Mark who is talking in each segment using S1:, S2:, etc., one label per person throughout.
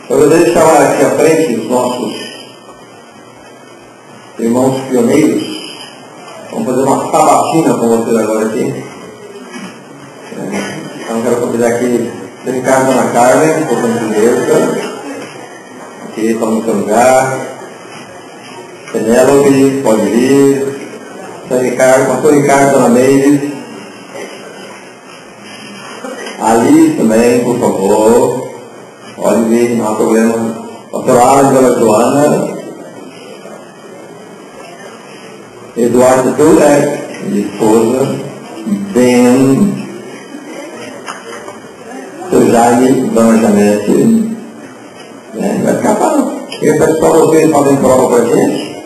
S1: Eu gostaria de chamar aqui à frente os nossos irmãos pioneiros. Vamos fazer uma sabatina com vocês agora aqui. Então quero convidar aqui o Ricardo Ana Carmen, por gentileza. Aqui, toma no seu lugar. Penélope, pode vir. Pastor Ricardo Ana Mendes. Ali também, por favor. Pode vir, não há problema. Pastor Alan, Dona Joana. Eduardo Dulek, minha esposa. Ben. Seu Jaime, Dona Janete. Vai ficar falando. Eu peço para vocês fazerem prova para a gente.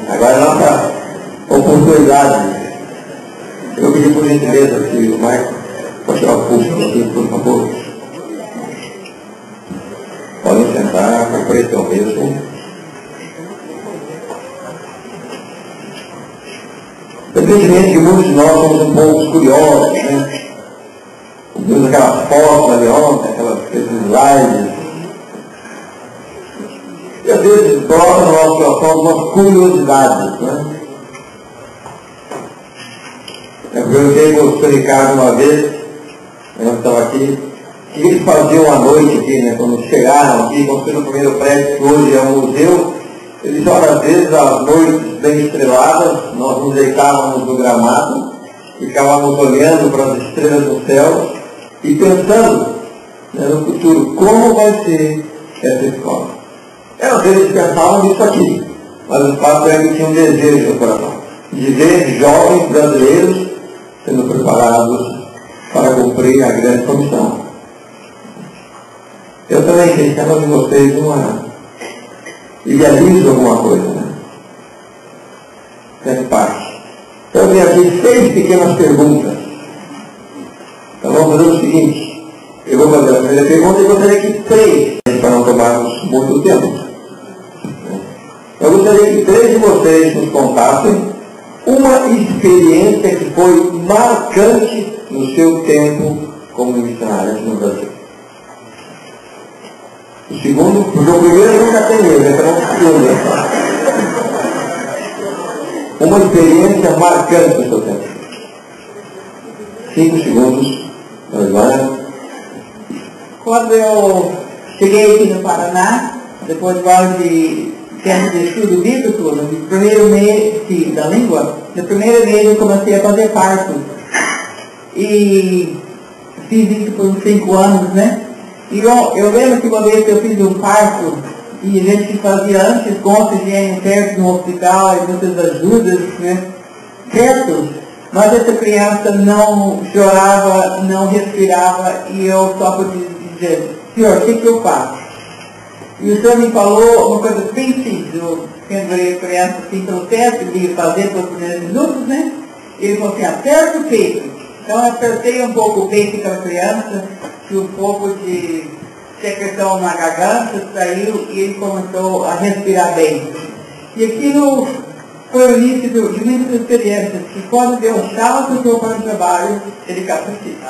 S1: Agora é a nossa oportunidade. Eu pedi por gentileza que o Marco pode tirar o pulso aqui, por favor. Podem sentar, vai por esse mesmo. Evidentemente que muitos de nós somos um pouco curiosos, né? Vimos aquelas fotos ali ontem, esses slides. E às vezes brota no nosso coração algumas curiosidades, né? Eu perguntei para o Sr. Ricardo uma vez, nós estávamos aqui, o que eles faziam à noite aqui, né? Quando chegaram aqui, construíram o primeiro prédio, que hoje é um museu. Eles dizem, olha, às vezes, às noites bem estreladas, nós nos deitávamos no gramado, ficávamos olhando para as estrelas do céu e pensando, né, no futuro, como vai ser essa escola. Às vezes pensavam nisso aqui, mas o fato é que tinha um desejo no coração de ver jovens brasileiros sendo preparados para cumprir a grande comissão. Eu também, quem chama de vocês, idealizo alguma coisa, né? Faz parte. Então, eu tenho aqui 6 pequenas perguntas. Então, vamos fazer o seguinte. Eu vou fazer a primeira pergunta e gostaria que 3, para não tomarmos muito tempo. Eu gostaria que 3 de vocês nos contassem uma experiência que foi marcante no seu tempo como missionário no Brasil. O segundo, porque o primeiro eu nunca tenho, então não segunda. Uma experiência marcante no seu tempo. 5 segundos.
S2: Quando eu cheguei aqui no Paraná, depois de quase tempo de estudo bíblico, no primeiro mês da língua, no primeiro mês eu comecei a fazer parto. E fiz isso por uns 5 anos, né? E eu lembro que uma vez que eu fiz um parto, e a gente fazia antes com oxigênio perto no hospital, e muitas ajudas, né? Certo? Mas essa criança não chorava, não respirava, e eu só pude dizer, Senhor, o que eu faço? E o Senhor me falou uma coisa bem simples. Eu pendurei a criança assim pelo teto, ia fazer pelos primeiros minutos, né? E ele falou assim, aperta o peito. Então eu apertei um pouco o peito daquela criança, que um pouco de secreção na garganta saiu e ele começou a respirar bem. E aquilo foi o início de muitas experiências, que quando deu um salto que eu para o trabalho, ele capacita.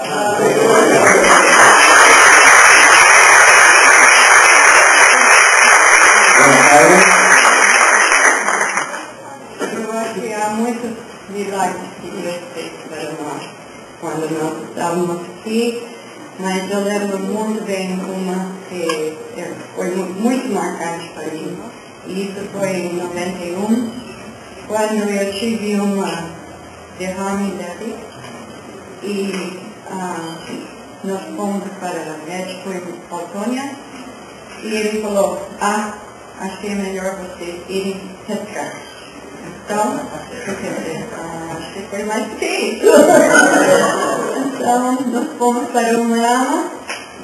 S2: Eu acho que há muitos milagres que Deus fez para nós quando nós estávamos aqui, mas eu lembro muito bem uma que foi muito marcante para mim. E isso foi em 91, quando eu tive uma derrame dele e nós fomos para o médico em Autônia e ele falou, acho que é melhor vocês irem pescar. Então, acho que foi mais que isso. Então, nós fomos para uma lama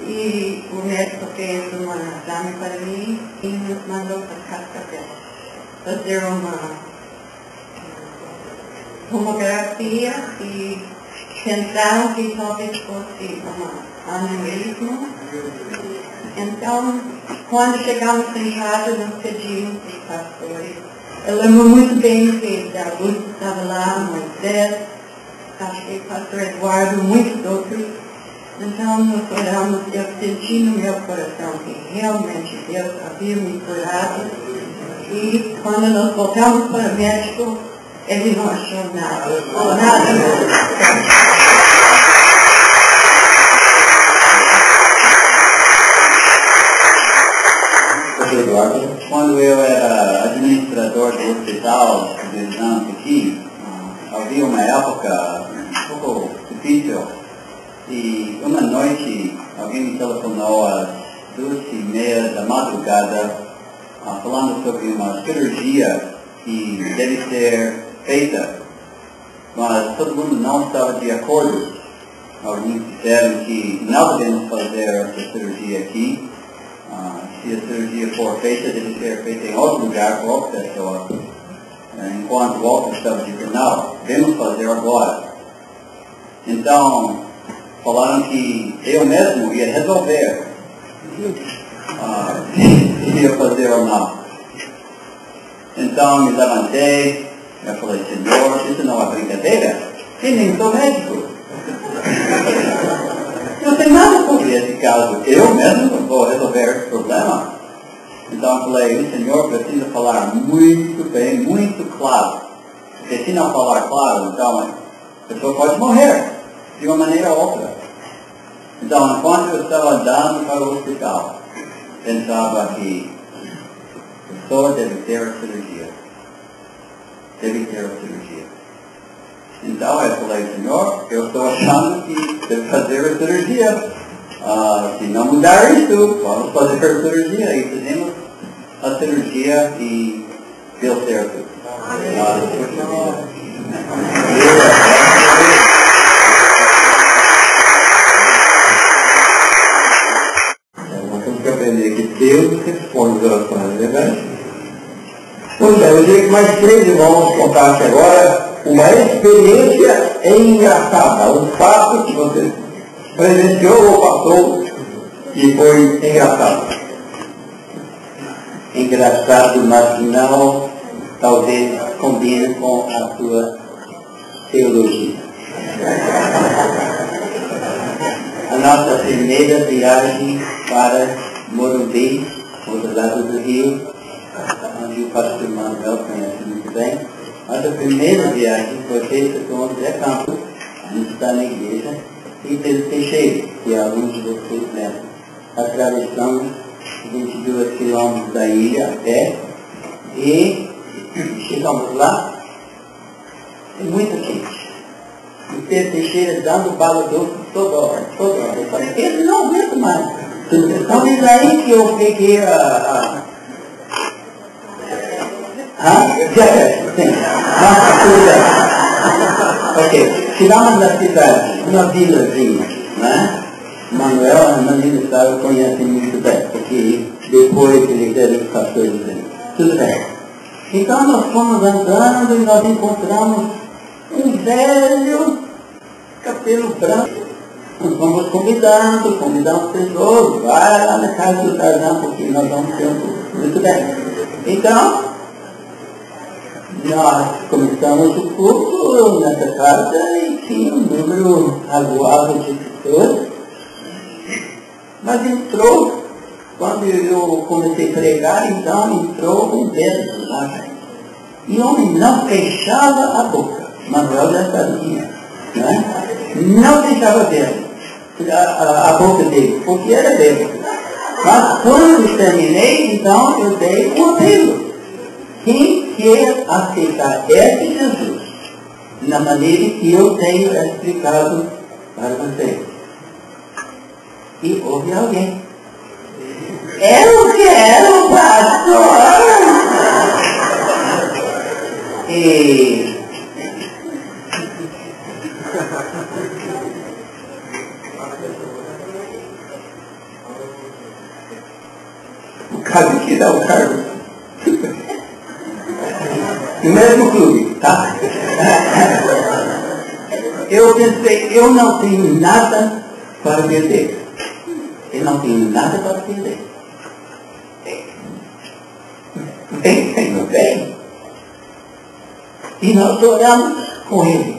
S2: e o médico fez uma exame para mim e nos mandou para Cascavel fazer uma tomografia e pensaram que talvez fosse um aneurisma. Então, quando chegamos em casa, nós pedimos para os pastores. Eu lembro muito bem que a Augusto estava lá, Moisés, acho que o pastor Eduardo, muitos outros. Então nós oramos, eu senti no meu coração que realmente Deus havia me curado. E quando nós voltamos para o médico, ele não achou nada.
S3: Quando eu era administrador do hospital de Santos aqui, havia uma época um pouco difícil e uma noite alguém me telefonou às 2:30 da madrugada falando sobre uma cirurgia que deve ser feita, mas todo mundo não estava de acordo. Alguns disseram que não devemos fazer essa cirurgia aqui. Se a cirurgia for feita, deve ser feita em outro lugar por outra pessoa. Enquanto o outro estava dizendo, não, devemos fazer agora. Então, falaram que eu mesmo ia resolver se ia fazer ou não. Então, me levantei, eu falei, Senhor, isso não é brincadeira, eu nem sou médico. Não tem nada sobre esse caso. Eu mesmo vou resolver esse problema. Então eu falei, o Senhor precisa falar muito bem, muito claro. Porque se não falar claro, então a pessoa pode morrer de uma maneira ou outra. Então, enquanto eu estava andando para o hospital, pensava que a pessoa deve ter a cirurgia. Deve ter a cirurgia. Então eu falei, Senhor, eu estou achando que devo fazer a cirurgia. Se não mudar isso, vamos fazer a cirurgia. E fizemos a cirurgia e deu certo.
S1: Nós temos que aprender que Deus responde as orações, não é verdade? Pois é, eu diria que mais 3 irmãos contassem agora uma experiência engraçada, um fato que você presenciou ou passou e foi engraçado.
S3: Engraçado, mas não talvez combine com a sua teologia. A nossa primeira viagem para Morumbi, do outro lado do rio, onde o pastor Manuel conhece muito bem. Nossa primeira viagem foi feita com o Zé Campos, a gente está na igreja, e Pedro Teixeira, que alguns de vocês lembram. Atravessamos 22 quilômetros da ilha a pé e chegamos lá, é muito quente. E Pedro Teixeira dando bala doce toda hora. Eu falei, Pedro, não aguento mais. Então diz aí que eu peguei Ok, chegamos na cidade, uma vilazinha, né? Manuel, a menina estava conhece muito bem, porque depois ele teve os pastores dele. Tudo bem. Então nós fomos andando e nós encontramos um velho cabelo branco. Nós vamos convidando pessoas, vai lá na casa do Tarzan, porque nós vamos ter muito bem. Então, nós começamos o culto nessa casa e tinha um número razoável de pessoas. Mas entrou, quando eu comecei a pregar, então entrou um dedo lá. E o homem não fechava a boca. Manuel já sabia, né? Não deixava ver a boca dele, porque era dele. Mas quando terminei, então eu dei um apelo. Quem quer aceitar esse Jesus na maneira que eu tenho explicado para vocês? E houve alguém. Eu quero, pastor! E o caso que dá o cargo. No mesmo clube, tá? Eu pensei, eu não tenho nada para perder. Eu não tenho nada para perder. Bem. E nós oramos com ele.